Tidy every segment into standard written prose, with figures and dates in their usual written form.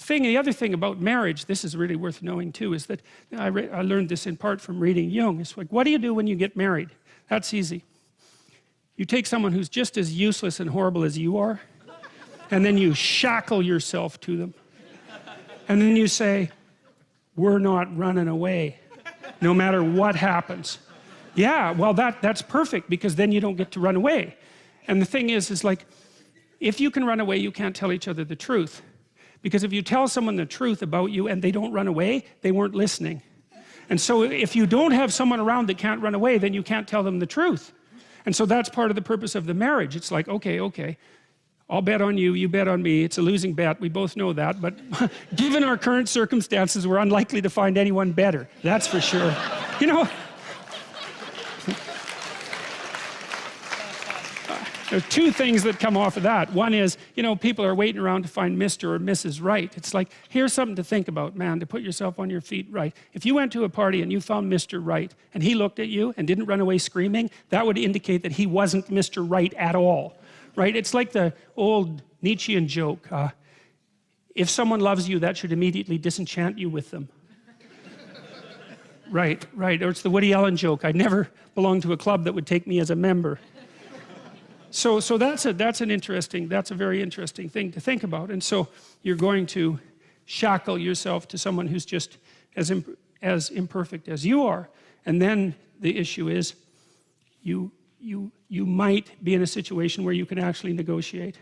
the other thing about marriage, this is really worth knowing too, is that I learned this in part from reading Jung. It's like, what do you do when you get married? That's easy. You take someone who's just as useless and horrible as you are, and then you shackle yourself to them. And then you say, we're not running away, no matter what happens. Yeah, well, that's perfect, because then you don't get to run away. And the thing is like, if you can run away, you can't tell each other the truth. Because if you tell someone the truth about you and they don't run away, they weren't listening. And so if you don't have someone around that can't run away, then you can't tell them the truth. And so that's part of the purpose of the marriage. It's like, okay, I'll bet on you, you bet on me. It's a losing bet, we both know that. But given our current circumstances, we're unlikely to find anyone better. That's for sure. You know, there's two things that come off of that. One is, you know, people are waiting around to find Mr. or Mrs. Right. It's like, here's something to think about, man, to put yourself on your feet right. If you went to a party and you found Mr. Right, and he looked at you and didn't run away screaming, that would indicate that he wasn't Mr. Right at all, right? It's like the old Nietzschean joke, if someone loves you, that should immediately disenchant you with them. Right, or it's the Woody Allen joke, I'd never belong to a club that would take me as a member. So that's a very interesting thing to think about. And so you're going to shackle yourself to someone who's just as imperfect as you are. And then the issue is you might be in a situation where you can actually negotiate,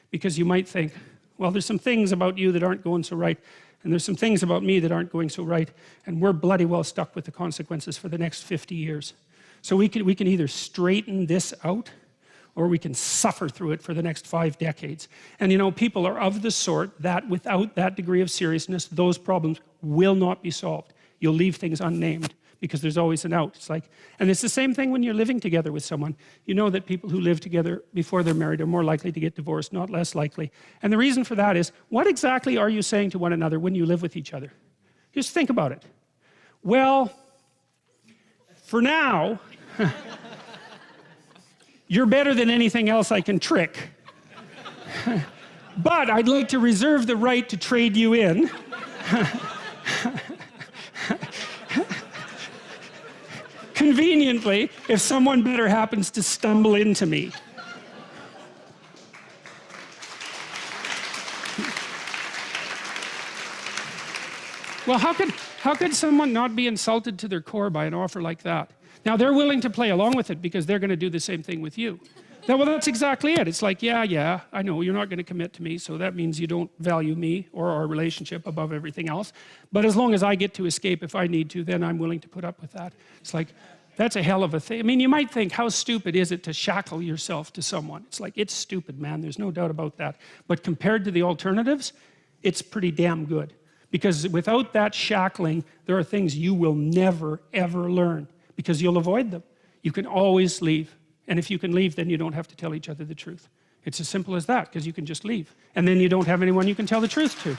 because you might think, well, there's some things about you that aren't going so right, and there's some things about me that aren't going so right, and we're bloody well stuck with the consequences for the next 50 years. So we can either straighten this out, or we can suffer through it for the next 5 decades. And you know, people are of the sort that without that degree of seriousness, those problems will not be solved. You'll leave things unnamed, because there's always an out. It's like, and it's the same thing when you're living together with someone. You know that people who live together before they're married are more likely to get divorced, not less likely. And the reason for that is, what exactly are you saying to one another when you live with each other? Just think about it. Well, for now, you're better than anything else I can trick. But I'd like to reserve the right to trade you in. Conveniently, if someone better happens to stumble into me. Well, how could someone not be insulted to their core by an offer like that? Now, they're willing to play along with it because they're going to do the same thing with you. Now, well, that's exactly it. It's like, yeah, I know you're not going to commit to me, so that means you don't value me or our relationship above everything else. But as long as I get to escape if I need to, then I'm willing to put up with that. It's like, that's a hell of a thing. I mean, you might think, how stupid is it to shackle yourself to someone? It's like, it's stupid, man. There's no doubt about that. But compared to the alternatives, it's pretty damn good. Because without that shackling, there are things you will never, ever learn, because you'll avoid them. You can always leave. And if you can leave, then you don't have to tell each other the truth. It's as simple as that, because you can just leave. And then you don't have anyone you can tell the truth to.